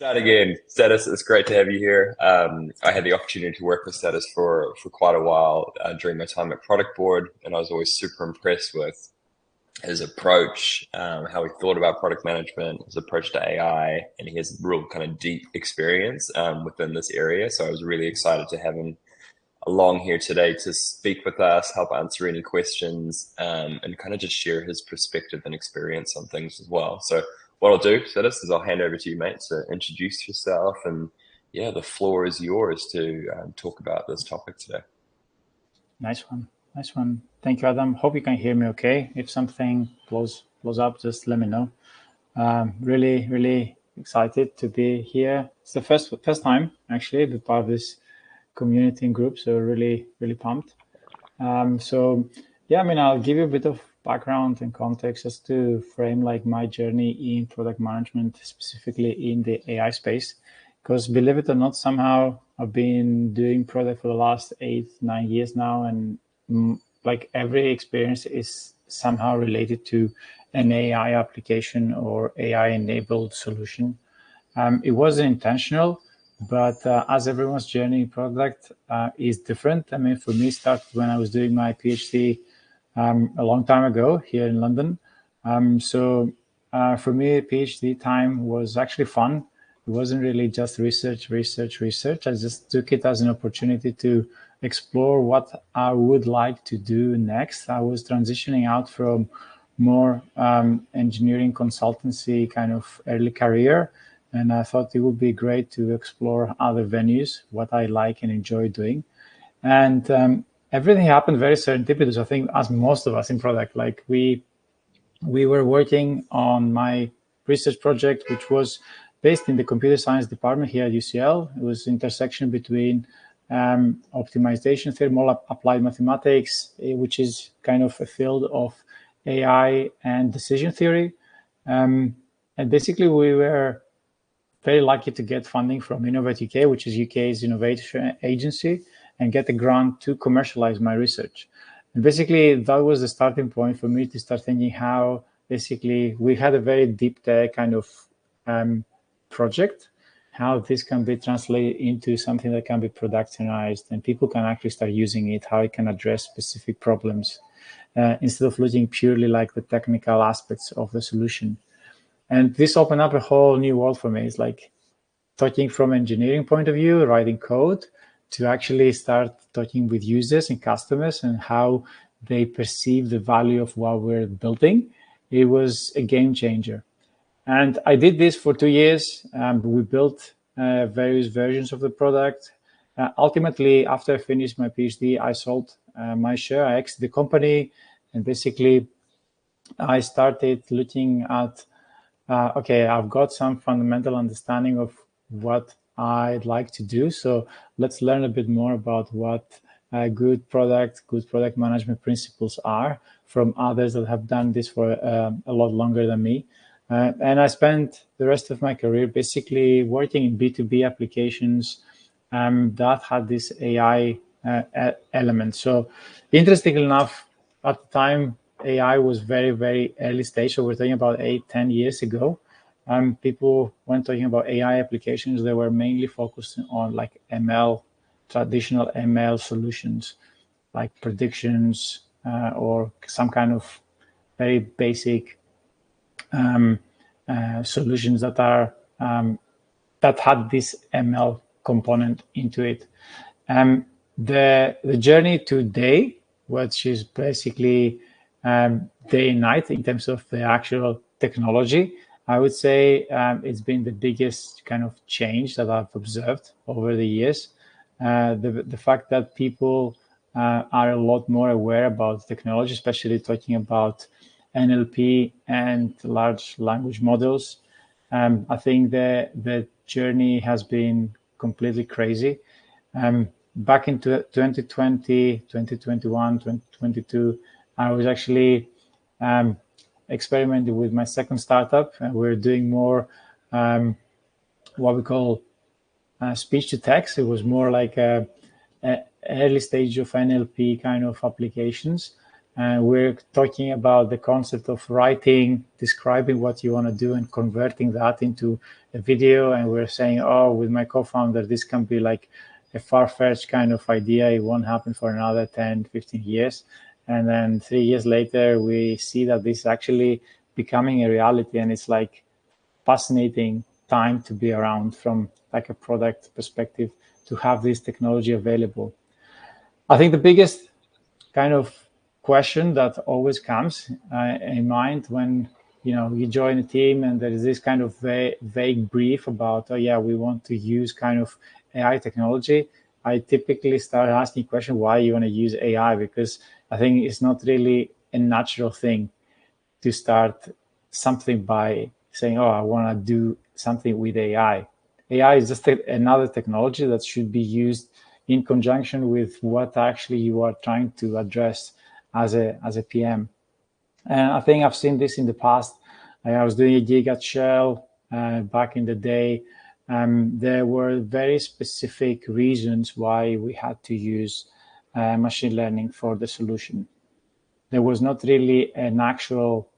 That again, Status, it's great to have you here. I had the opportunity to work with Status for quite a while during my time at Productboard, and I was always super impressed with his approach, how he thought about product management, his approach to AI, and he has real kind of deep experience within this area. So I was really excited to have him along here today to speak with us, help answer any questions, and kind of just share his perspective and experience on things as well. So what I'll do, Siddis, is I'll hand over to you, mate, to introduce yourself, and yeah, the floor is yours to talk about this topic today. Nice one. Nice one. Thank you, Adam. Hope you can hear me okay. If something blows up, just let me know. Really excited to be here. It's the first time actually be part of this community and group, so really pumped. So yeah, I mean, I'll give you a bit of background and context just to frame like my journey in product management, specifically in the AI space. Because believe it or not, somehow I've been doing product for the last 8-9 years now, and like every experience is somehow related to an AI application or AI enabled solution. It wasn't intentional, but as everyone's journey in product is different. I mean, for me, it started when I was doing my PhD a long time ago here in London. So for me, PhD time was actually fun. It wasn't really just research. I just took it as an opportunity to explore what I would like to do next. I was transitioning out from more engineering consultancy kind of early career, and I thought it would be great to explore other venues, what I like and enjoy doing. And everything happened very serendipitous. I think, as most of us in product, like we were working on my research project, which was based in the computer science department here at UCL. It was intersection between optimization theory, more applied mathematics, which is kind of a field of AI and decision theory. And basically, we were very lucky to get funding from Innovate UK, which is UK's innovation agency, and get a grant to commercialize my research. And basically, that was the starting point for me to start thinking how basically we had a very deep tech kind of project, how this can be translated into something that can be productionized and people can actually start using it, how it can address specific problems instead of looking purely like the technical aspects of the solution. And this opened up a whole new world for me. It's like talking from engineering point of view, writing code, to actually start talking with users and customers and how they perceive the value of what we're building. It was a game changer. And I did this for 2 years. We built various versions of the product. Ultimately, after I finished my PhD, I sold my share. I exited the company, and basically I started looking at, okay, I've got some fundamental understanding of what I'd like to do. So let's learn a bit more about what good product management principles are from others that have done this for a lot longer than me. And I spent the rest of my career basically working in B2B applications that had this AI element. So interestingly enough, at the time, AI was very early stage. So we're talking about 8-10 years ago. People, when talking about AI applications, they were mainly focused on like ML, traditional ML solutions, like predictions or some kind of very basic solutions that are that had this ML component into it. The journey today, which is basically day and night in terms of the actual technology, I would say it's been the biggest kind of change that I've observed over the years. The fact that people are a lot more aware about technology, especially talking about NLP and large language models. I think the journey has been completely crazy. Back in 2020, 2021, 2022, I was actually experimenting with my second startup, and we're doing more what we call speech to text. It was more like a early stage of NLP kind of applications. And we're talking about the concept of writing, describing what you want to do and converting that into a video. And we're saying, oh, with my co-founder, this can be like a far-fetched kind of idea. It won't happen for another 10, 15 years. And then 3 years later, we see that this is actually becoming a reality. And it's like fascinating time to be around from like a product perspective to have this technology available. I think the biggest kind of question that always comes in mind when you join a team and there is this kind of vague brief about, oh yeah, we want to use kind of AI technology. I typically start asking question why you want to use AI, because I think it's not really a natural thing to start something by saying, oh, I want to do something with AI. AI is just another technology that should be used in conjunction with what actually you are trying to address as a PM. And I think I've seen this in the past. I was doing a gig at Shell back in the day. There were very specific reasons why we had to use machine learning for the solution. There was not really an actual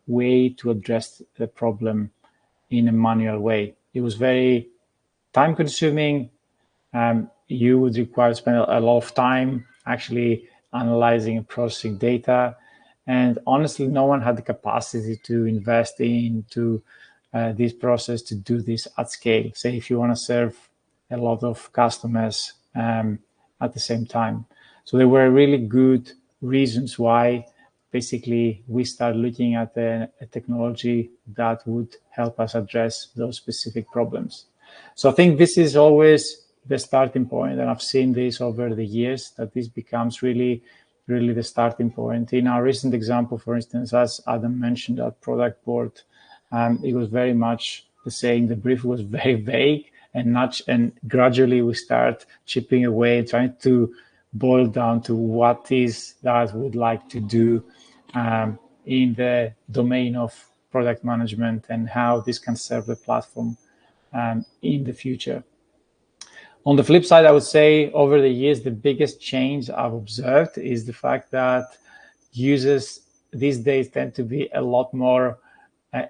way to address the problem in a manual way. It was very time consuming. You would require to spend a lot of time actually analyzing and processing data. And honestly, no one had the capacity to invest into this process to do this at scale. Say if you want to serve a lot of customers at the same time. So there were really good reasons why basically we start looking at a technology that would help us address those specific problems. So I think this is always the starting point, and I've seen this over the years, that this becomes really the starting point. In our recent example, for instance, as Adam mentioned at Productboard, it was very much the same. The brief was very vague, and gradually we start chipping away, trying to boil down to what is that we would like to do in the domain of product management and how this can serve the platform in the future. On the flip side, I would say over the years, the biggest change I've observed is the fact that users these days tend to be a lot more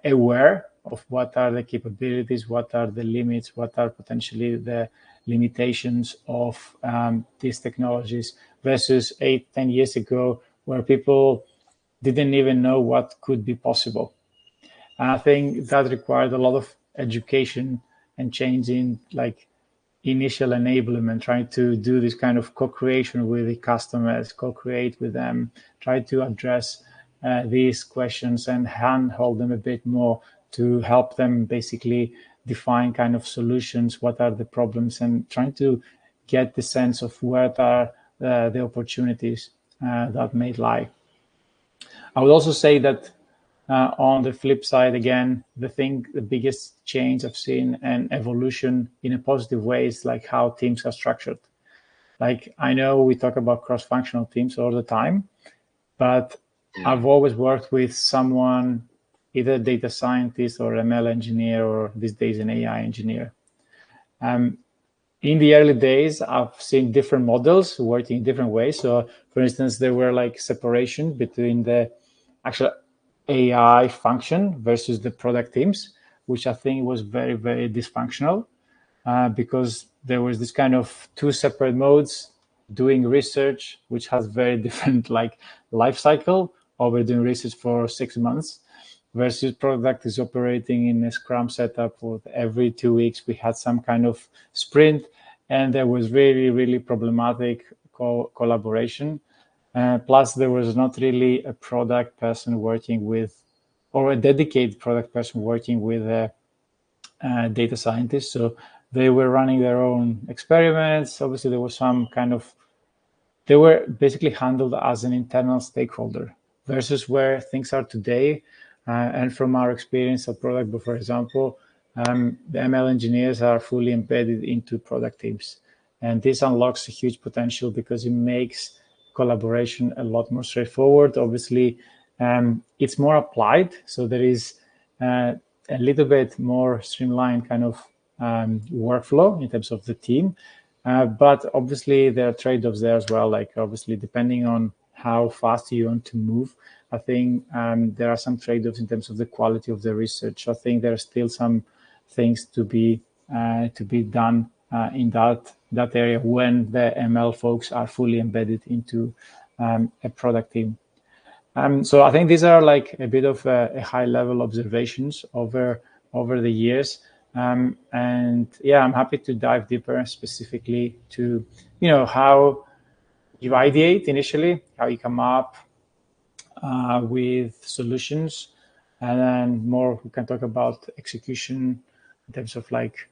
aware of what are the capabilities, what are the limits, what are potentially the limitations of these technologies versus 8-10 years ago, where people didn't even know what could be possible. And I think that required a lot of education and changing initial enablement, trying to do this kind of co-creation with the customers, co-create with them, try to address these questions and handhold them a bit more to help them basically define kind of solutions, what are the problems, and trying to get the sense of where are the opportunities that may lie. I would also say that on the flip side, again, the biggest change I've seen and evolution in a positive way is how teams are structured. I know we talk about cross-functional teams all the time, but I've always worked with someone, either data scientist or ML engineer, or these days an AI engineer. In the early days, I've seen different models working in different ways. So, for instance, there were separation between the actual AI function versus the product teams, which I think was very, very dysfunctional because there was this kind of two separate modes: doing research, which has very different life cycle, or we're doing research for 6 months, versus product is operating in a Scrum setup with every 2 weeks we had some kind of sprint, and there was really, really problematic collaboration. Plus, there was not really a product person working with, or a dedicated product person working with a data scientist. So they were running their own experiments. Obviously, there was some kind of, they were basically handled as an internal stakeholder versus where things are today. And from our experience at Productboard, for example, the ML engineers are fully embedded into product teams. And this unlocks a huge potential because it makes collaboration a lot more straightforward. Obviously, it's more applied. So there is a little bit more streamlined kind of workflow in terms of the team. But obviously, there are trade-offs there as well. Obviously, depending on how fast you want to move. I think there are some trade-offs in terms of the quality of the research. I think there are still some things to be done in that area when the ML folks are fully embedded into a product team. So I think these are like a bit of a high-level observations over the years. And yeah, I'm happy to dive deeper specifically to, how you ideate initially, how you come up with solutions, and then more we can talk about execution in terms of like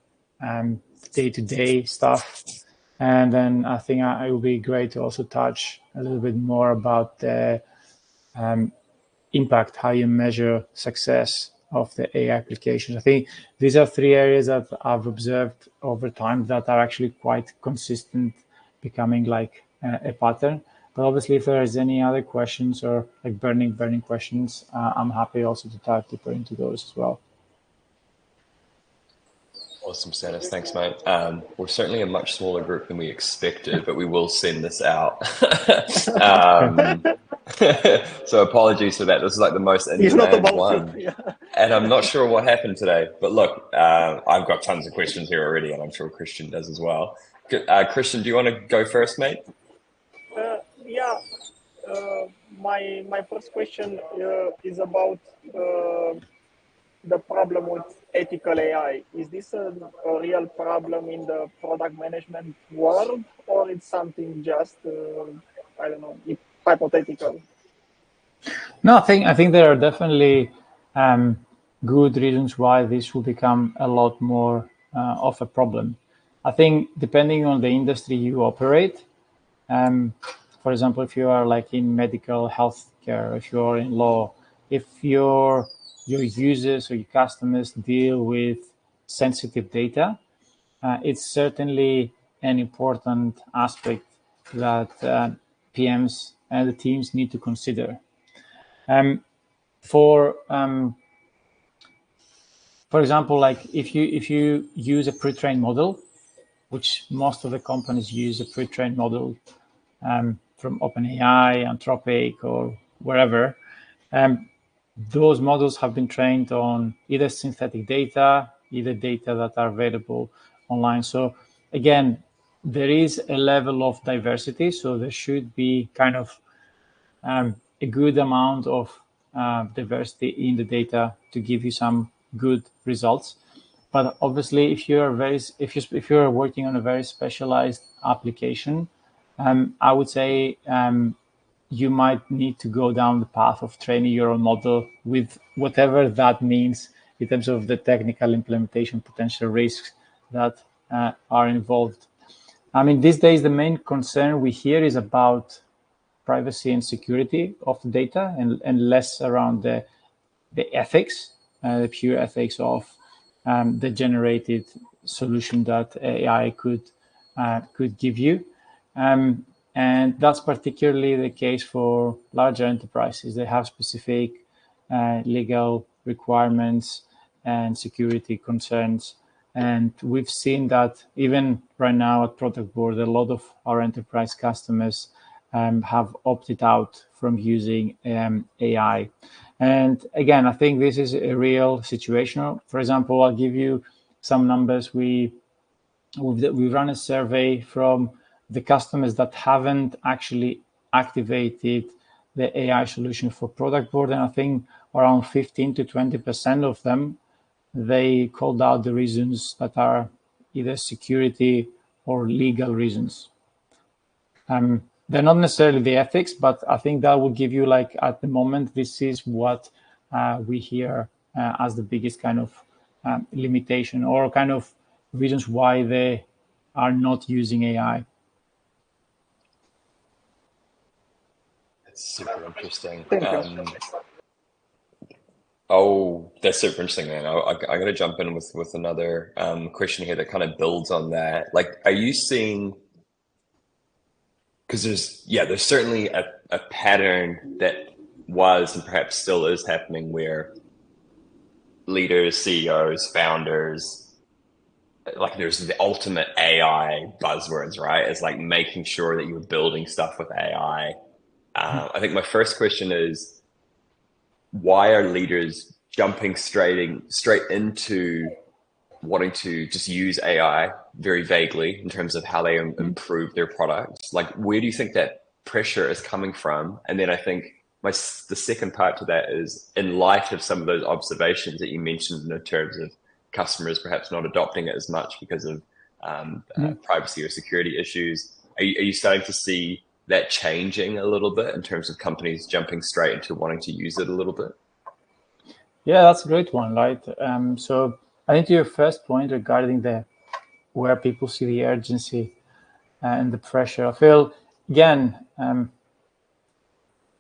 day-to-day stuff. And then I think it would be great to also touch a little bit more about the impact, how you measure success of the AI applications. I think these are three areas that I've observed over time that are actually quite consistent, becoming like a pattern. But obviously, if there is any other questions or like burning questions, I'm happy also to dive deeper into those as well. Awesome, Stathis. Thanks, mate. We're certainly a much smaller group than we expected, but we will send this out. So apologies for that. This is like the most in-demand one. Yeah. And I'm not sure what happened today. But look, I've got tons of questions here already, and I'm sure Christian does as well. Christian, do you want to go first, mate? Yeah. My first question is about the problem with ethical AI. Is this a real problem in the product management world, or it's something just I don't know, hypothetical? No, I think there are definitely good reasons why this will become a lot more of a problem. I think depending on the industry you operate, for example, if you are like in medical healthcare, if you're in law, if your users or your customers deal with sensitive data, it's certainly an important aspect that PMs and the teams need to consider. For example, like if you use a pre-trained model, which most of the companies use a pre-trained model from OpenAI, Anthropic, or wherever, those models have been trained on either synthetic data, either data that are available online. So again, there is a level of diversity, so there should be kind of a good amount of diversity in the data to give you some good results. But obviously, if you're working on a very specialized application, I would say you might need to go down the path of training your own model with whatever that means in terms of the technical implementation potential risks that are involved. I mean, these days, the main concern we hear is about privacy and security of the data and less around the ethics, the pure ethics of the generated solution that AI could give you. And that's particularly the case for larger enterprises. They have specific legal requirements and security concerns. And we've seen that even right now at Productboard, a lot of our enterprise customers have opted out from using AI. And again, I think this is a real situation. For example, I'll give you some numbers. We run a survey from the customers that haven't actually activated the AI solution for Productboard, and I think around 15 to 20% of them, they called out the reasons that are either security or legal reasons. They're not necessarily the ethics, but I think that will give you, like, at the moment, this is what we hear as the biggest kind of limitation or kind of reasons why they are not using AI. That's super interesting. Thank you. Oh, that's super interesting, man. I'm going to jump in with another question here that kind of builds on that. Like, are you seeing, because there's certainly a pattern that was and perhaps still is happening where leaders, CEOs, founders, like there's the ultimate AI buzzwords, right? It's like making sure that you're building stuff with AI. I think my first question is, why are leaders jumping straight into wanting to just use AI very vaguely in terms of how they improve their products? Like, where do you think that pressure is coming from? And then I think the second part to that is, in light of some of those observations that you mentioned in terms of customers perhaps not adopting it as much because of privacy or security issues, are you starting to see that changing a little bit in terms of companies jumping straight into wanting to use it a little bit? Yeah, that's a great one, right? So I think to your first point regarding where people see the urgency and the pressure, I feel, again,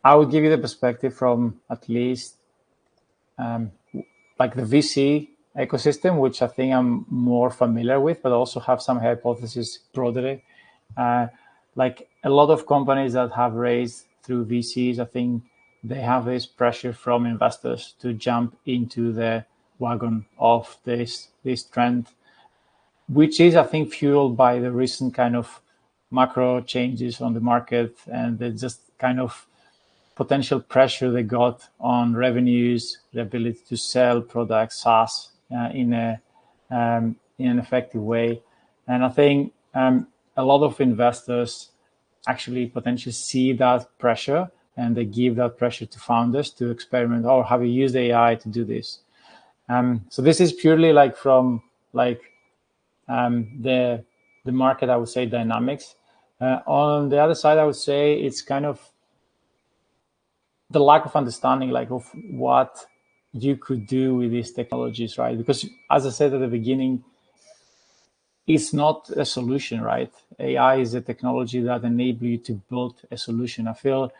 I would give you the perspective from at least like the VC ecosystem, which I think I'm more familiar with, but also have some hypotheses broadly. Like a lot of companies that have raised through VCs, I think they have this pressure from investors to jump into the wagon of this trend, which is, I think, fueled by the recent kind of macro changes on the market and the just kind of potential pressure they got on revenues, the ability to sell products, SaaS, in an effective way. And I think a lot of investors actually potentially see that pressure, and they give that pressure to founders to experiment, or have you used AI to do this? So this is purely like from like the market, I would say, dynamics. On the other side, I would say it's kind of the lack of understanding, like, of what you could do with these technologies, right? Because as I said at the beginning, it's not a solution, right? AI is a technology that enables you to build a solution. I feel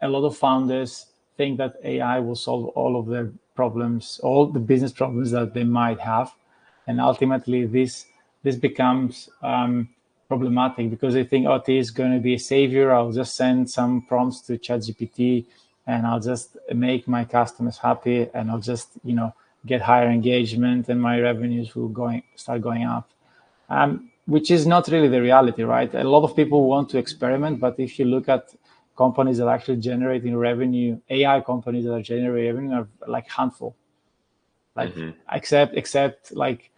a lot of founders think that AI will solve all of their problems, all the business problems that they might have, and ultimately this becomes problematic because they think, oh, it is going to be a savior. I'll just send some prompts to ChatGPT and I'll just make my customers happy, and I'll just, get higher engagement and my revenues will start going up. Which is not really the reality, right? A lot of people want to experiment, but if you look at companies that are actually generating revenue, AI companies that are generating revenue are like handful. Like except like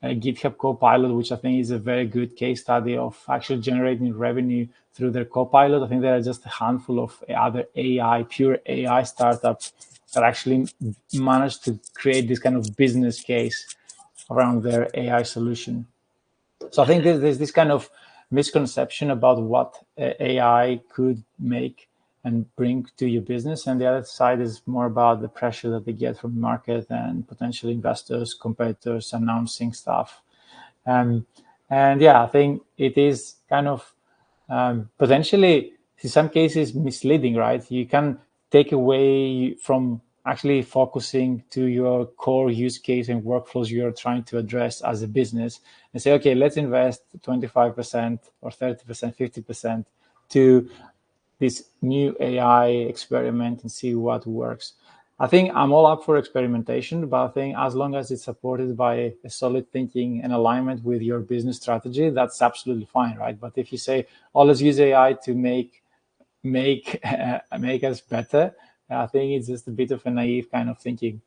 GitHub Copilot, which I think is a very good case study of actually generating revenue through their Copilot. I think there are just a handful of other pure AI startups that actually managed to create this kind of business case around their AI solution. So I think there's this kind of misconception about what AI could make and bring to your business. And the other side is more about the pressure that they get from the market and potential investors, competitors announcing stuff. And yeah, I think it is kind of potentially, in some cases, misleading, right? You can take away from actually focusing to your core use case and workflows you're trying to address as a business and say, okay, let's invest 25% or 30%, 50% to this new AI experiment and see what works. I think I'm all up for experimentation, but I think as long as it's supported by a solid thinking and alignment with your business strategy, that's absolutely fine, right? But if you say, oh, let's use AI to make us better, I think it's just a bit of a naive kind of thinking.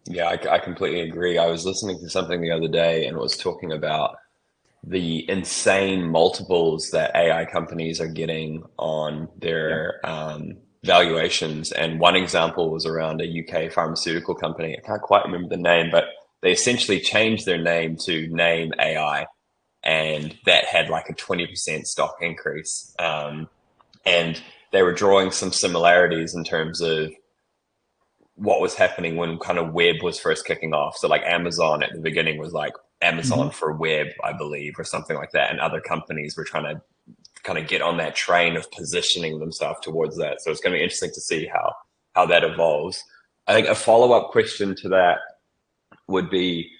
Yeah, I completely agree. I was listening to something the other day and it was talking about the insane multiples that AI companies are getting on their valuations. And one example was around a UK pharmaceutical company. I can't quite remember the name, but they essentially changed their name to Name AI. And that had like a 20% stock increase. And they were drawing some similarities in terms of what was happening when kind of web was first kicking off. So like Amazon at the beginning was like Amazon for web, I believe, or something like that. And other companies were trying to kind of get on that train of positioning themselves towards that. So it's going to be interesting to see how that evolves. I think a follow-up question to that would be,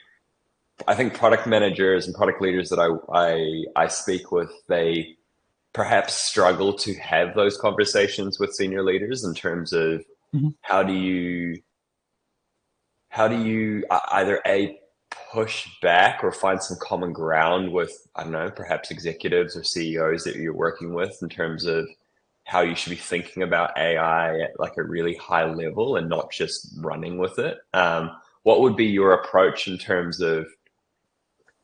I think product managers and product leaders that I speak with, they perhaps struggle to have those conversations with senior leaders in terms of how do you either push back or find some common ground with, I don't know, perhaps executives or CEOs that you're working with in terms of how you should be thinking about AI at like a really high level and not just running with it. What would be your approach in terms of,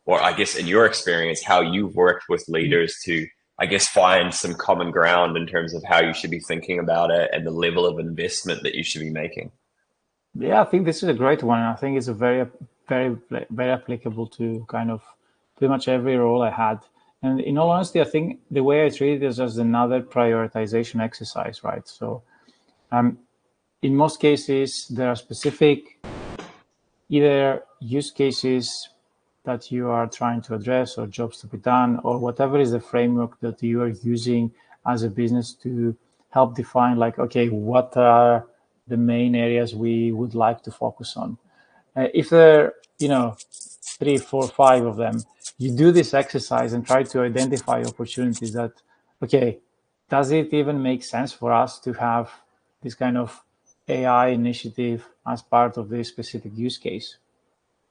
or I guess in your experience, how you've worked with leaders to, I guess, find some common ground in terms of how you should be thinking about it and the level of investment that you should be making? Yeah, I think this is a great one. I think it's a very applicable to kind of pretty much every role I had. And in all honesty, I think the way I treat it is as another prioritization exercise, right? So in most cases, there are specific either use cases that you are trying to address or jobs to be done or whatever is the framework that you are using as a business to help define like, okay, what are the main areas we would like to focus on. If there are, 3, 4, 5 of them, you do this exercise and try to identify opportunities that, okay, does it even make sense for us to have this kind of AI initiative as part of this specific use case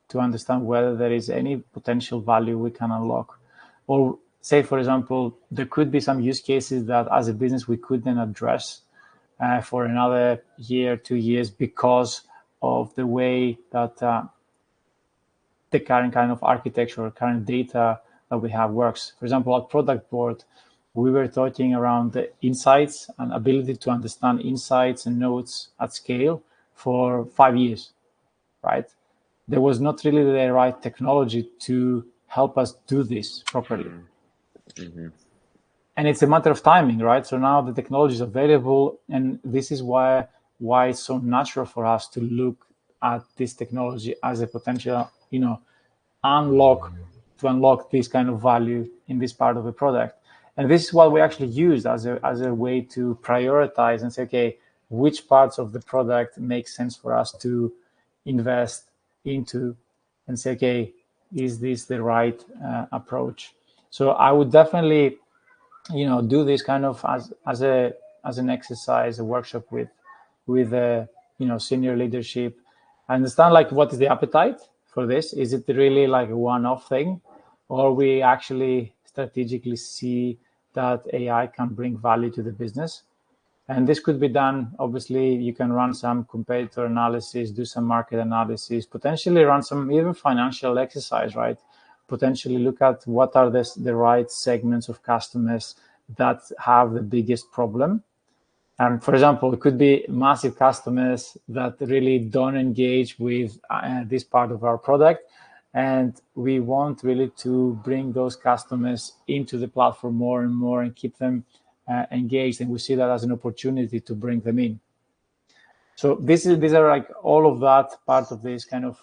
to understand whether there is any potential value we can unlock? Or say, for example, there could be some use cases that as a business we couldn't address for another year, 2 years because of the way that the current kind of architecture or current data that we have works. For example, at Productboard, we were talking around the insights and ability to understand insights and nodes at scale for 5 years, right? There was not really the right technology to help us do this properly. Mm-hmm. And it's a matter of timing, right? So now the technology is available, and this is why it's so natural for us to look at this technology as a potential, unlock this kind of value in this part of the product. And this is what we actually use as a way to prioritize and say, okay, which parts of the product make sense for us to invest into, and say, okay, is this the right approach? So I would definitely do this kind of as an exercise, a workshop with senior leadership. I understand like what is the appetite for this. Is it really like a one-off thing, or we actually strategically see that AI can bring value to the business? And this could be done, obviously, you can run some competitor analysis, do some market analysis, potentially run some even financial exercise, right? Potentially look at what are the right segments of customers that have the biggest problem. And for example, it could be massive customers that really don't engage with this part of our product. And we want really to bring those customers into the platform more and more and keep them engaged. And we see that as an opportunity to bring them in. So these are like all of that part of this kind of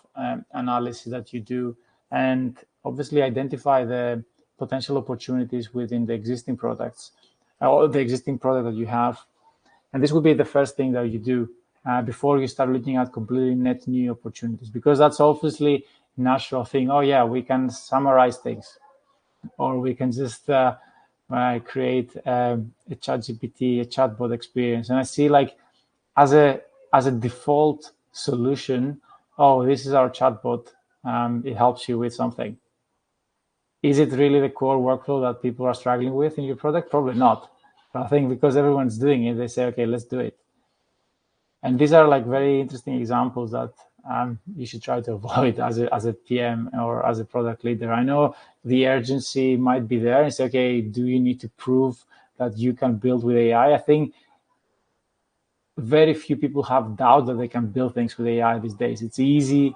analysis that you do, and obviously identify the potential opportunities within the existing products or the existing product that you have. And this would be the first thing that you do before you start looking at completely net new opportunities, because that's obviously a natural thing. Oh yeah, we can summarize things, or we can just create a ChatGPT, a chatbot experience. And I see like as a default solution, oh, this is our chatbot. It helps you with something. Is it really the core workflow that people are struggling with in your product? Probably not. But I think because everyone's doing it, they say, okay, let's do it. And these are like very interesting examples that you should try to avoid as a PM or as a product leader. I know the urgency might be there and say, okay, do you need to prove that you can build with AI? I think very few people have doubt that they can build things with AI these days. It's easy.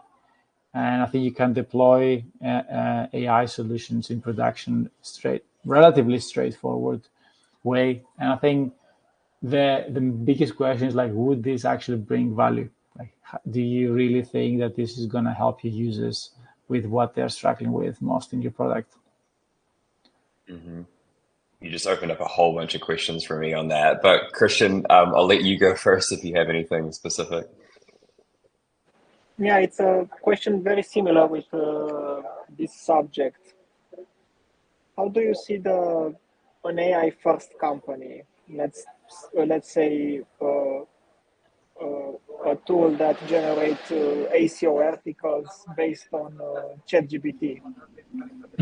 And I think you can deploy AI solutions in production relatively straightforward way. And I think the biggest question is like, would this actually bring value? Like, do you really think that this is going to help your users with what they're struggling with most in your product? Mm-hmm. You just opened up a whole bunch of questions for me on that. But Christian, I'll let you go first if you have anything specific. Yeah, it's a question very similar with this subject. How do you see an AI first company? Let's say a tool that generates ACO articles based on ChatGPT.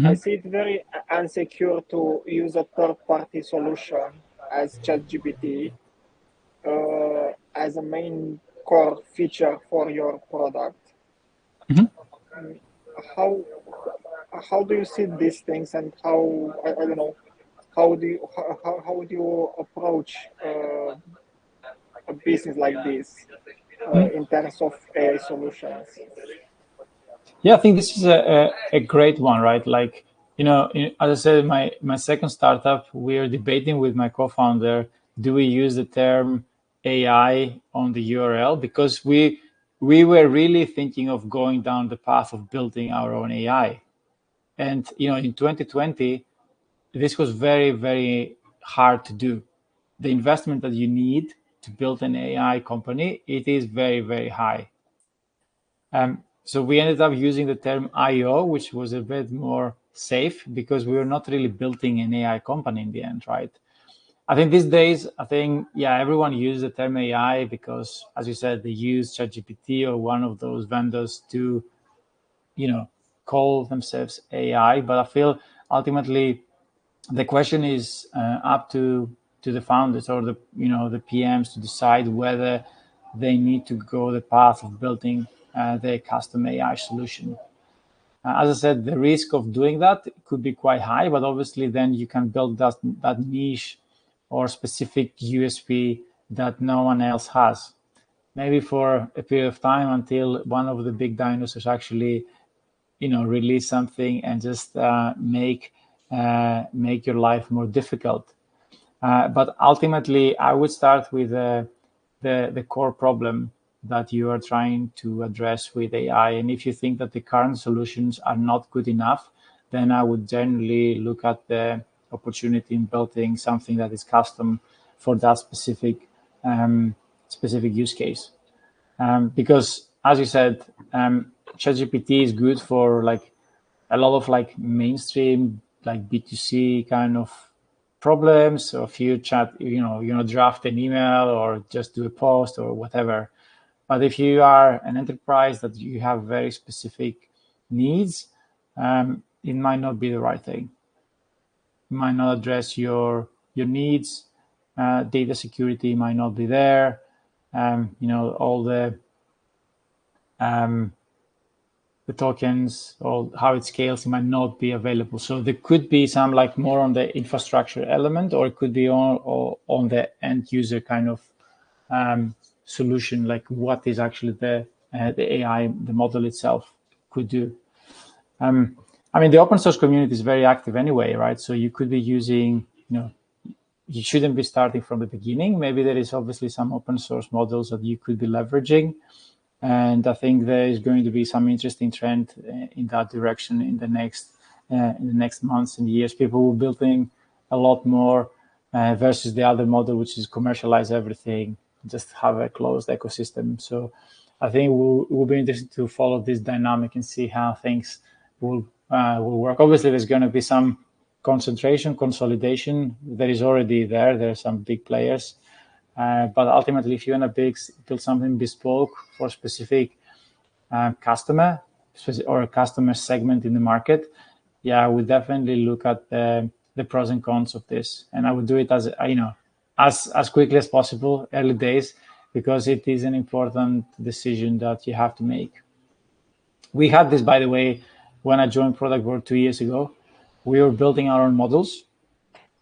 I see it very unsecure to use a third-party solution as ChatGPT as a main core feature for your product. How do you see these things, and how I don't know, how do you approach a business like this in terms of AI solutions? Yeah, I think this is a great one, right? Like, as I said, my second startup, we're debating with my co-founder, do we use the term AI on the URL? Because we were really thinking of going down the path of building our own AI. And, in 2020, this was very, very hard to do. The investment that you need to build an AI company, it is very, very high. So we ended up using the term IO, which was a bit more safe because we were not really building an AI company in the end, right? I think these days, everyone uses the term AI because, as you said, they use ChatGPT or one of those vendors to, call themselves AI. But I feel ultimately the question is up to the founders or the PMs to decide whether they need to go the path of building their custom AI solution. As I said, the risk of doing that could be quite high, but obviously then you can build that niche or specific USP that no one else has. Maybe for a period of time until one of the big dinosaurs actually, release something and just make your life more difficult. But ultimately, I would start with the core problem that you are trying to address with AI. And if you think that the current solutions are not good enough, then I would generally look at the opportunity in building something that is custom for that specific use case. Because, as you said, ChatGPT is good for like a lot of like mainstream, like B2C kind of problems. So if you draft an email or just do a post or whatever. But if you are an enterprise that you have very specific needs, it might not be the right thing. It might not address your needs. Data security might not be there. All the tokens or how it scales, it might not be available. So there could be some like more on the infrastructure element, or it could be on the end user kind of solution, like what is actually the AI, the model itself could do. The open source community is very active anyway, right? So you could be using, you shouldn't be starting from the beginning. Maybe there is obviously some open source models that you could be leveraging. And I think there is going to be some interesting trend in that direction in the next months and years. People will be building a lot more versus the other model, which is commercialize everything, just have a closed ecosystem. So I think it will be interesting to follow this dynamic and see how things will work. Obviously, there's going to be some consolidation that is already there. There are some big players. But ultimately, if you want to build something bespoke for a specific customer or a customer segment in the market, I would definitely look at the pros and cons of this. And I would do it as quickly as possible, early days, because it is an important decision that you have to make. We had this, by the way, when I joined Productboard 2 years ago. We were building our own models,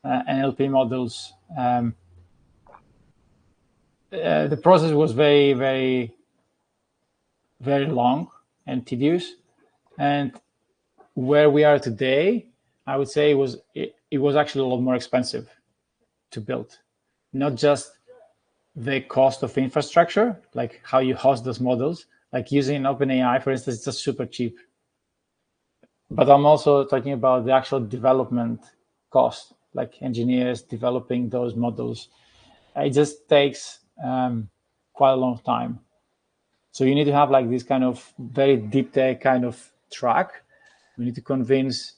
NLP models. The process was very, very, very long and tedious. And where we are today, I would say it was actually a lot more expensive to build. Not just the cost of infrastructure, like how you host those models, like using OpenAI, for instance, it's just super cheap. But I'm also talking about the actual development cost, like engineers developing those models. It just takes quite a long time. So you need to have like this kind of very deep tech kind of track. You need to convince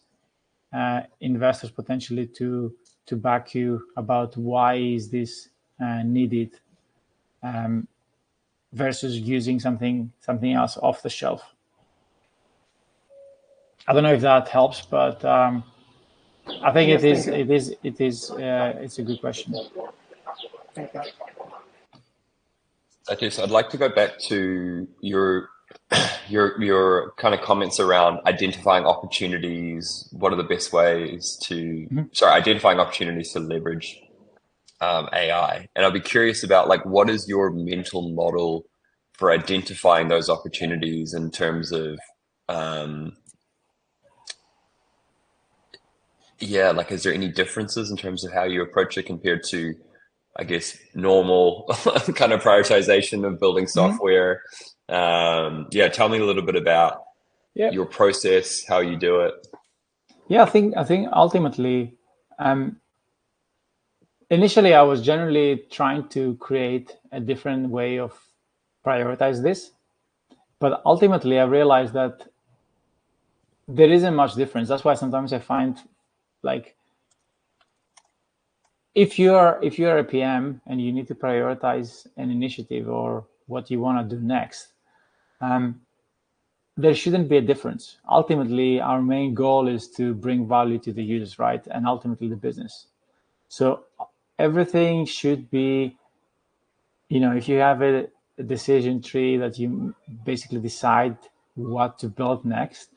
investors potentially to back you about why is this needed versus using something else off the shelf. I don't know if that helps, but I think Yes, it's a good question. thank you. Stathis, I'd like to go back to your kind of comments around identifying opportunities. What are the best ways to, identifying opportunities to leverage AI? And I'd be curious about like, what is your mental model for identifying those opportunities in terms of, like, is there any differences in terms of how you approach it compared to, I guess, normal kind of prioritization of building software? Tell me a little bit about your process, how you do it. Yeah, I think ultimately, initially I was generally trying to create a different way of prioritize this, but ultimately I realized that there isn't much difference. That's why sometimes I find like if you're a PM and you need to prioritize an initiative or what you want to do next, there shouldn't be a difference. Ultimately, our main goal is to bring value to the users, right? And ultimately the business. So everything should be, if you have a decision tree that you basically decide what to build next,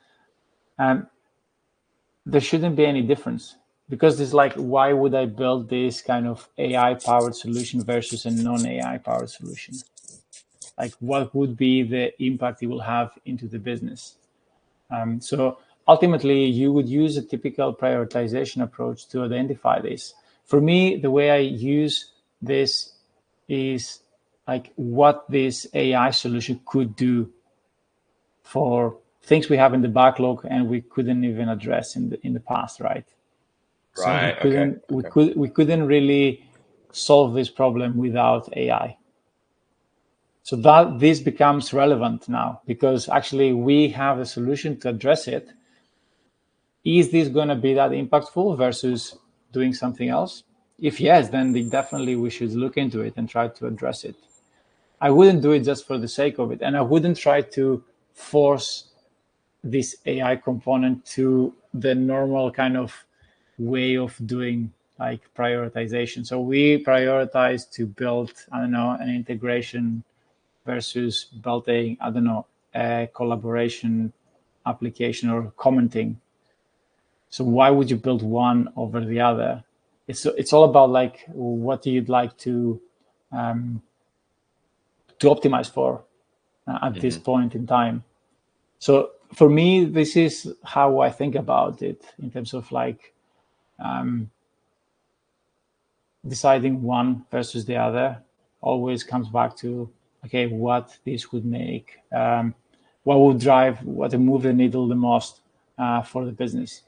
there shouldn't be any difference. Because it's like, why would I build this kind of AI-powered solution versus a non-AI-powered solution? Like, what would be the impact it will have into the business? So ultimately, you would use a typical prioritization approach to identify this. For me, the way I use this is like what this AI solution could do for things we have in the backlog and we couldn't even address in the past, right? Right. So we couldn't really solve this problem without AI. So that this becomes relevant now because actually we have a solution to address it. Is this going to be that impactful versus doing something else? If yes, then definitely we should look into it and try to address it. I wouldn't do it just for the sake of it, and I wouldn't try to force this AI component to the normal kind of way of doing like prioritization. So we prioritize to build, an integration versus building, a collaboration application or commenting. So why would you build one over the other? It's all about like what you'd like to optimize for at this point in time. So for me, this is how I think about it in terms of like deciding one versus the other. Always comes back to, okay, what this would make, what would move the needle the most for the business.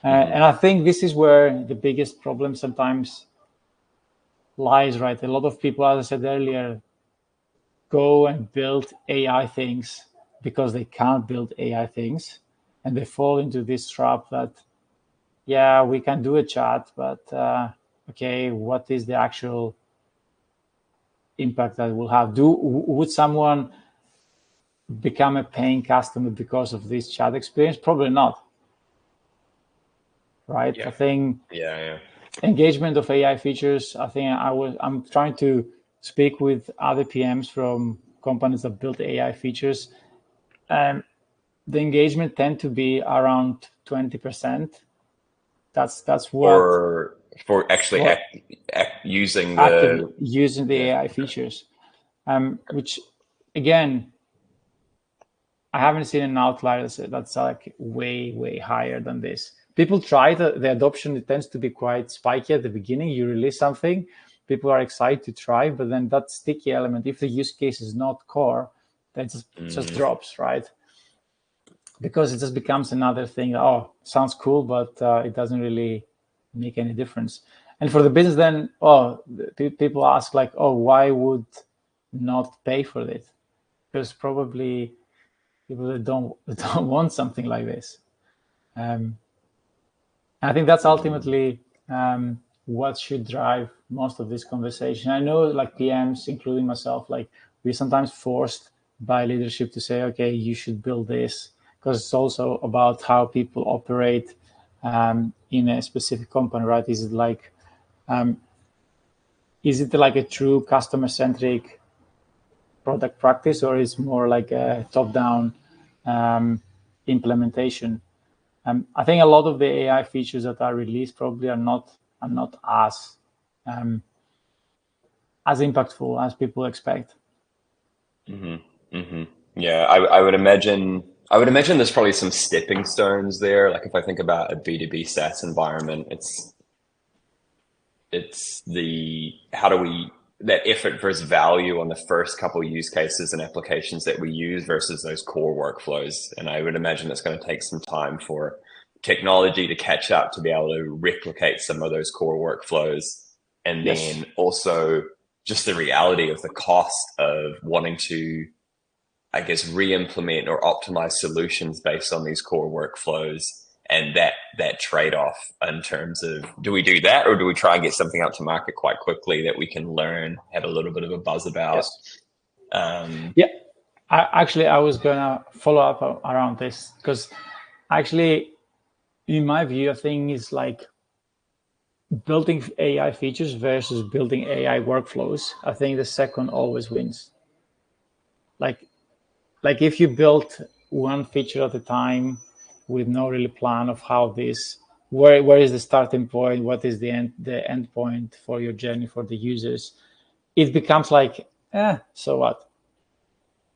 And I think this is where the biggest problem sometimes lies, right? A lot of people, as I said earlier, go and build AI things because they can't build AI things. And they fall into this trap that, yeah, we can do a chat, but okay, what is the actual impact that it will have? Would someone become a paying customer because of this chat experience? Probably not. Right? Yeah. I think engagement of AI features, I'm trying to speak with other PMs from companies that build AI features, and the engagement tend to be around 20%. That's what for actually using the AI features, which again, I haven't seen an outlier that's like way higher than this. People try the adoption. It tends to be quite spiky at the beginning. You release something, people are excited to try, but then that sticky element, if the use case is not core, then it just drops, right? Because it just becomes another thing. Oh, sounds cool, but it doesn't really make any difference. And for the business, then, people ask like, oh, why would not pay for it? Because probably people that don't want something like this. I think that's ultimately what should drive most of this conversation. I know, like PMs, including myself, like we're sometimes forced by leadership to say, okay, you should build this, because it's also about how people operate, in a specific company, right? Is it like a true customer-centric product practice, or is more like a top-down implementation? I think a lot of the AI features that are released probably are not as impactful as people expect. Yeah, I would imagine. I would imagine there's probably some stepping stones there. Like if I think about a B2B SaaS environment, it's the how do we that effort versus value on the first couple use cases and applications that we use versus those core workflows. And I would imagine it's going to take some time for technology to catch up to be able to replicate some of those core workflows. And then also just the reality of the cost of wanting to, I guess, re-implement or optimize solutions based on these core workflows, and that trade-off in terms of, do we do that, or do we try and get something out to market quite quickly that we can learn, have a little bit of a buzz about? I was gonna follow up around this, because actually, in my view, I think it's like building AI features versus building AI workflows. I think the second always wins. Like if you build one feature at a time with no really plan of how this, where is the starting point, what is the end point for your journey for the users, it becomes like, so what?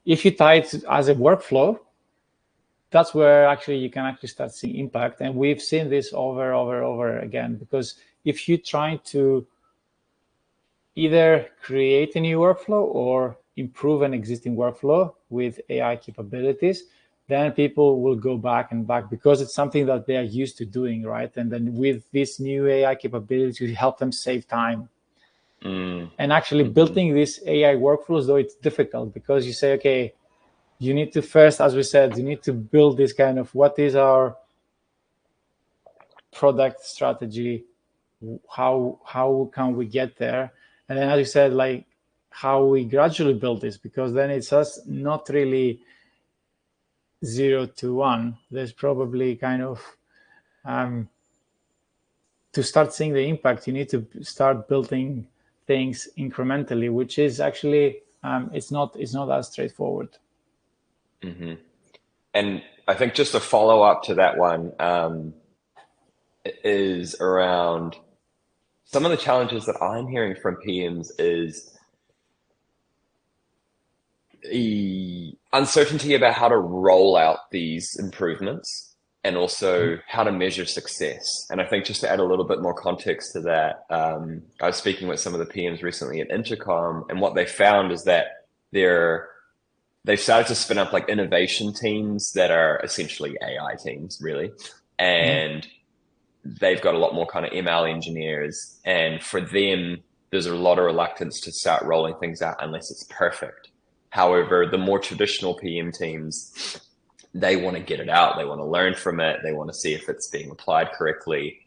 If you tie it as a workflow, that's where actually you can actually start seeing impact. And we've seen this over again, because if you try to either create a new workflow or improve an existing workflow with AI capabilities, then people will go back and back because it's something that they are used to doing, right? And then with this new AI capabilities, you help them save time. And actually building these AI workflows, though, it's difficult because you say, okay, you need to first, as we said, you need to build this kind of, what is our product strategy? How can we get there? And then, as you said, like how we gradually build this, because then it's just not really 0 to 1. There's probably kind of to start seeing the impact, you need to start building things incrementally, which is actually it's not as straightforward. And I think just a follow up to that one is around some of the challenges that I'm hearing from PMs is the uncertainty about how to roll out these improvements and also how to measure success. And I think just to add a little bit more context to that, I was speaking with some of the PMs recently at Intercom, and what they found is that they've started to spin up like innovation teams that are essentially AI teams, really. And they've got a lot more kind of ML engineers. And for them, there's a lot of reluctance to start rolling things out unless it's perfect. However, the more traditional PM teams, they want to get it out. They want to learn from it. They want to see if it's being applied correctly.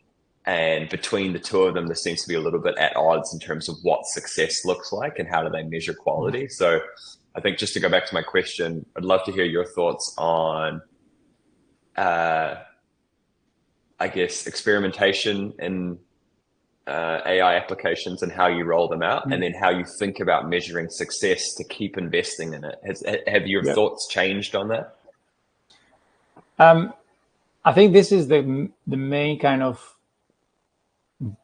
And between the two of them, there seems to be a little bit at odds in terms of what success looks like and how do they measure quality. So I think just to go back to my question, I'd love to hear your thoughts on, I guess, experimentation in AI applications and how you roll them out, and then how you think about measuring success to keep investing in it. Have your thoughts changed on that? I think this is the main kind of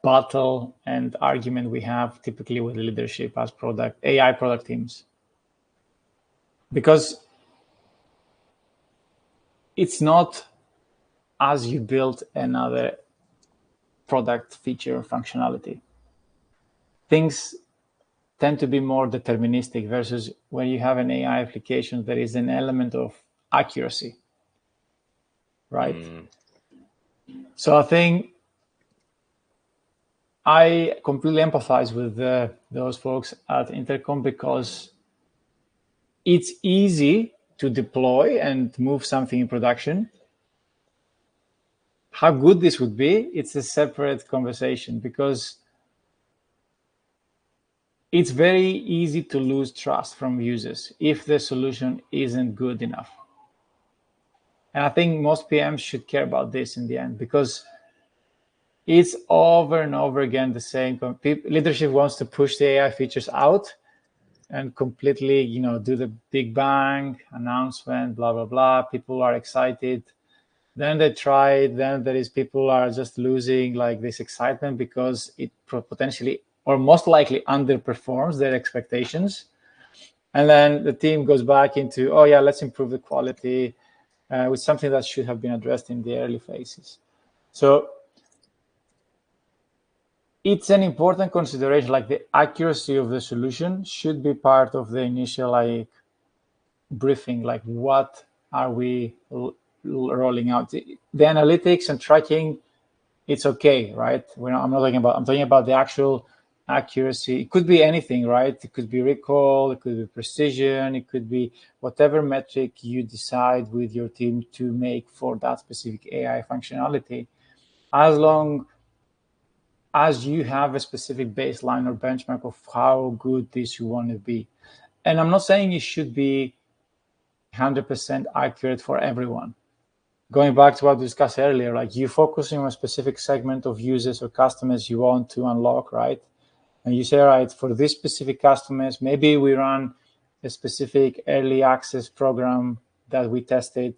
battle and argument we have typically with leadership as AI product teams. Because it's not as you build another product feature or functionality. Things tend to be more deterministic versus when you have an AI application, there is an element of accuracy, right? So I think I completely empathize with those folks at Intercom, because it's easy to deploy and move something in production. How good this would be, it's a separate conversation, because it's very easy to lose trust from users if the solution isn't good enough. And I think most PMs should care about this in the end, because it's over and over again the same. Leadership wants to push the AI features out and completely, do the big bang announcement, blah, blah, blah. People are excited. Then they try it. Then people are just losing like this excitement because it potentially or most likely underperforms their expectations. And then the team goes back into, oh yeah, let's improve the quality with something that should have been addressed in the early phases. So it's an important consideration, like the accuracy of the solution should be part of the initial briefing, like what are we rolling out. The analytics and tracking, it's okay, right? I'm talking about the actual accuracy. It could be anything, right? It could be recall, it could be precision, it could be whatever metric you decide with your team to make for that specific AI functionality, as long as you have a specific baseline or benchmark of how good this you want to be. And I'm not saying it should be 100% accurate for everyone. Going back to what we discussed earlier, like you focusing on a specific segment of users or customers you want to unlock, right? And you say, all right, for these specific customers, maybe we run a specific early access program that we tested,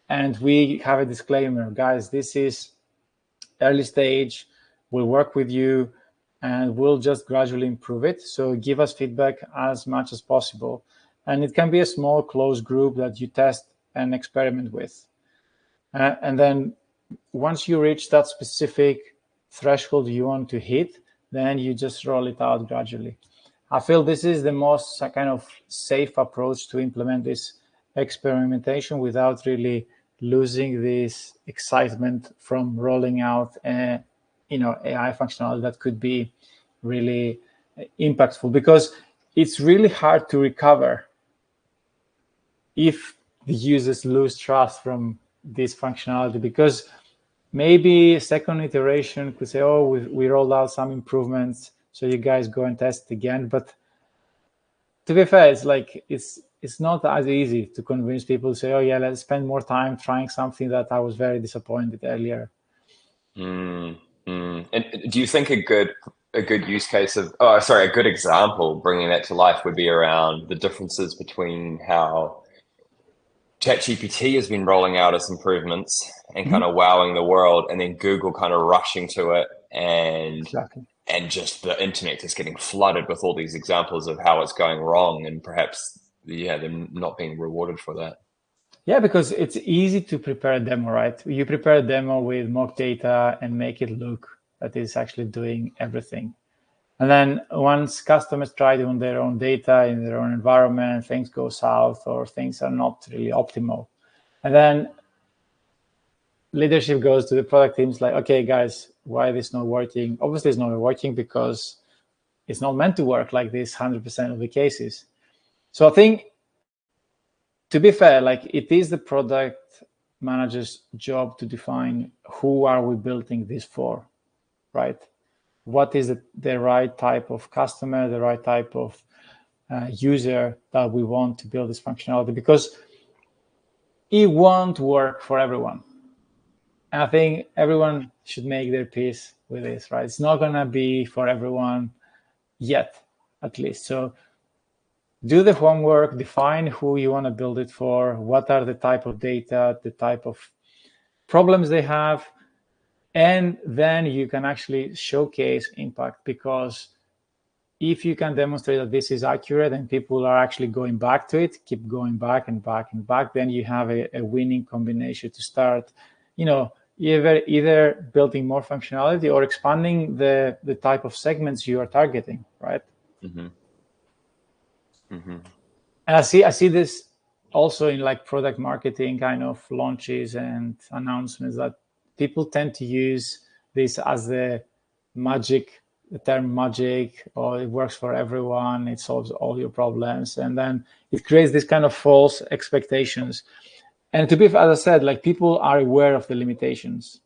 and we have a disclaimer, guys, this is early stage, we'll work with you and we'll just gradually improve it. So give us feedback as much as possible. And it can be a small closed group that you test and experiment with. And then once you reach that specific threshold you want to hit, then you just roll it out gradually. I feel this is the most kind of safe approach to implement this experimentation without really losing this excitement from rolling out AI functionality that could be really impactful, because it's really hard to recover if the users lose trust from this functionality, because maybe a second iteration could say, oh, we rolled out some improvements, so you guys go and test it again. But to be fair, it's like it's not as easy to convince people to say, oh yeah, let's spend more time trying something that I was very disappointed earlier. And do you think a good use case of, a good example bringing that to life would be around the differences between how ChatGPT has been rolling out its improvements and kind of wowing the world, and then Google kind of rushing to it, and just the internet just getting flooded with all these examples of how it's going wrong, and perhaps them not being rewarded for that? Yeah, because it's easy to prepare a demo, right? You prepare a demo with mock data and make it look that it's actually doing everything. And then once customers try it on their own data, in their own environment, things go south or things are not really optimal. And then leadership goes to the product teams like, okay, guys, why is this not working? Obviously, it's not working because it's not meant to work like this 100% of the cases. So I think, to be fair, like it is the product manager's job to define who are we building this for, right? What is the right type of customer, the right type of user that we want to build this functionality, because it won't work for everyone. And I think everyone should make their peace with this, right? It's not going to be for everyone yet, at least. So do the homework, define who you want to build it for, what are the type of data, the type of problems they have, and then you can actually showcase impact, because if you can demonstrate that this is accurate and people are actually going back to it, keep going back and back and back, then you have a winning combination to start, either building more functionality or expanding the type of segments you are targeting, right? And I see this also in like product marketing kind of launches and announcements, that people tend to use this as the term magic, or it works for everyone, it solves all your problems, and then it creates this kind of false expectations. And to be, as I said, like people are aware of the limitations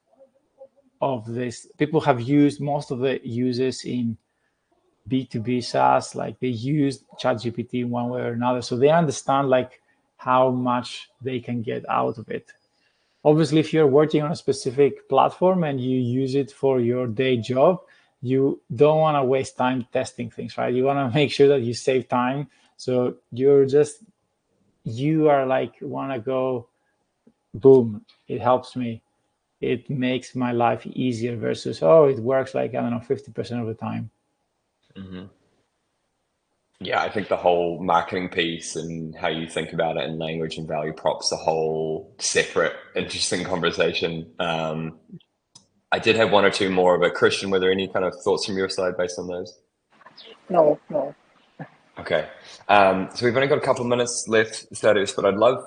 of this. People have used, most of the users in B2B SaaS, like they use ChatGPT in one way or another, so they understand like how much they can get out of it. obviously, if you're working on a specific platform and you use it for your day job, you don't want to waste time testing things, right? You want to make sure that you save time. So you are like, want to go, boom, it helps me. It makes my life easier versus, oh, it works like, I don't know, 50% of the time. Mm-hmm. Yeah, I think the whole marketing piece and how you think about it in language and value props, a whole separate, interesting conversation. I did have one or two more, but Christian, were there any kind of thoughts from your side based on those? No, no. Okay. So we've only got a couple of minutes left, Stathis, but I'd love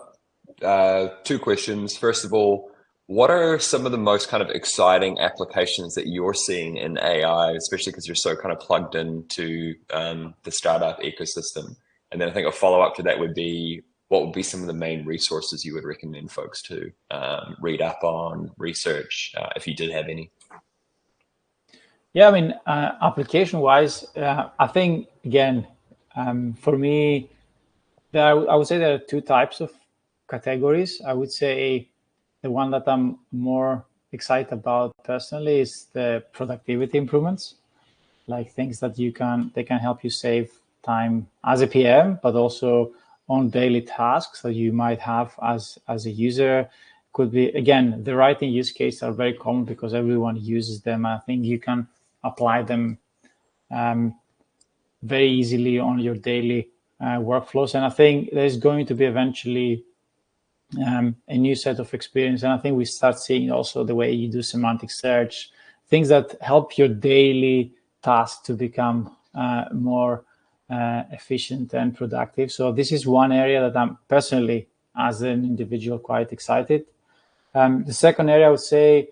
two questions. First of all, what are some of the most kind of exciting applications that you're seeing in AI, especially because you're so kind of plugged into the startup ecosystem? And then I think a follow-up to that would be, what would be some of the main resources you would recommend folks to read up on, research, if you did have any? Yeah, I mean, application-wise, I think, again, for me, I would say there are two types of categories. I would say the one that I'm more excited about personally is the productivity improvements, like things that they can help you save time as a PM, but also on daily tasks that you might have as a user. Could be, again, the writing use cases are very common because everyone uses them. I think you can apply them very easily on your daily workflows. And I think there's going to be eventually a new set of experience. And I think we start seeing also the way you do semantic search, things that help your daily task to become more efficient and productive. So this is one area that I'm personally, as an individual, quite excited. The second area, I would say,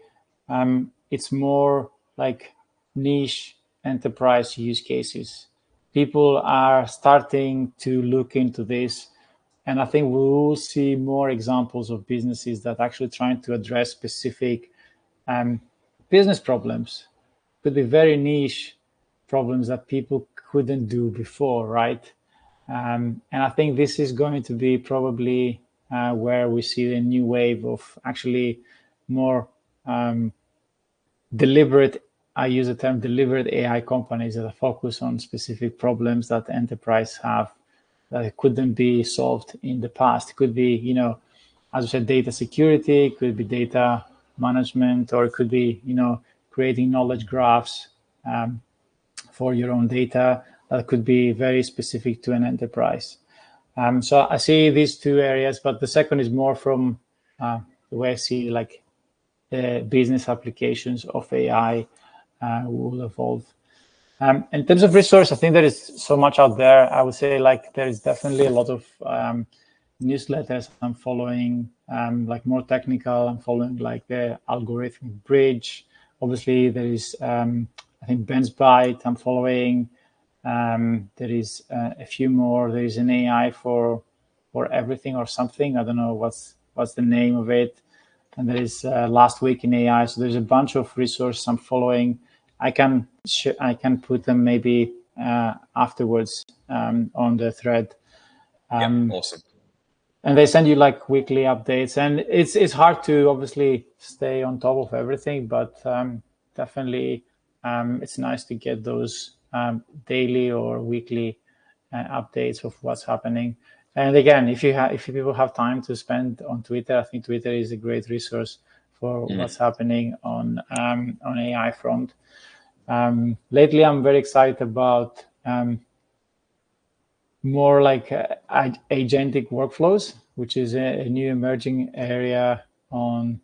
it's more like niche enterprise use cases. People are starting to look into this, and I think we will see more examples of businesses that actually trying to address specific business problems. Could be very niche problems that people couldn't do before, right? And I think this is going to be probably where we see a new wave of actually more deliberate, I use the term deliberate AI companies that are focused on specific problems that enterprise have that couldn't be solved in the past. It could be, as I said, data security, it could be data management, or it could be, creating knowledge graphs for your own data that could be very specific to an enterprise. So I see these two areas, but the second is more from the way I see like business applications of AI will evolve. In terms of resource, I think there is so much out there. I would say like there is definitely a lot of newsletters I'm following, like more technical. I'm following like the algorithmic bridge. Obviously, there is I think Ben's Byte I'm following. There is a few more. There is an AI for everything or something. I don't know what's the name of it. And there is Last Week in AI. So there's a bunch of resources I'm following. I can put them maybe afterwards on the thread. Awesome. And they send you like weekly updates, and it's hard to obviously stay on top of everything, but definitely it's nice to get those daily or weekly updates of what's happening. And again, if people have time to spend on Twitter, I think Twitter is a great resource for what's happening on AI front. Lately, I'm very excited about more like agentic workflows, which is a new emerging area in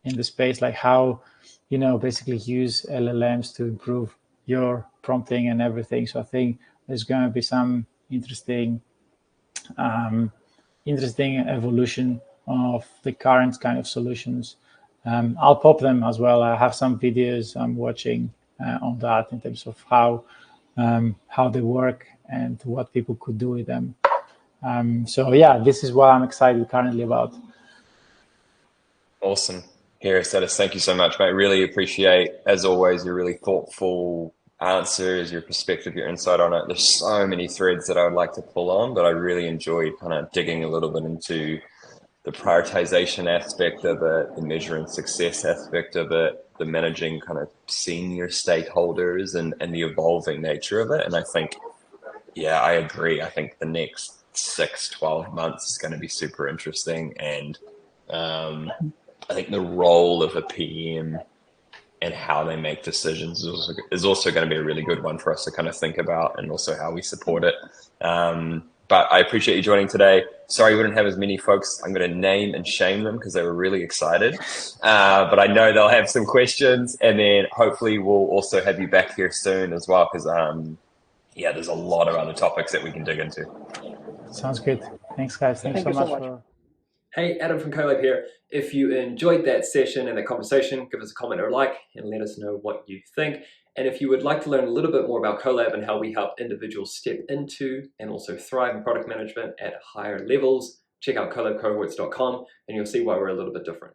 the space, like how basically use LLMs to improve your prompting and everything. So I think there's going to be some interesting evolution of the current kind of solutions. I'll pop them as well. I have some videos I'm watching on that in terms of how they work and what people could do with them. So yeah, this is what I'm excited currently about. Awesome. Here, Stathis, thank you so much, mate. Really appreciate, as always, your really thoughtful answers, your perspective, your insight on it. There's so many threads that I would like to pull on, but I really enjoyed kind of digging a little bit into the prioritization aspect of it, the measuring success aspect of it, the managing kind of senior stakeholders and the evolving nature of it. And I think, yeah, I agree. I think the next 6-12 months is going to be super interesting. And I think the role of a PM and how they make decisions is also going to be a really good one for us to kind of think about, and also how we support it. But I appreciate you joining today. Sorry we didn't have as many folks. I'm going to name and shame them because they were really excited. But I know they'll have some questions, and then hopefully we'll also have you back here soon as well, because yeah, there's a lot of other topics that we can dig into. Sounds good. Thanks, guys. Thanks so much. Hey, Adam from Colab here. If you enjoyed that session and that conversation, give us a comment or a like and let us know what you think. And if you would like to learn a little bit more about Colab and how we help individuals step into and also thrive in product management at higher levels, check out colabcohorts.com and you'll see why we're a little bit different.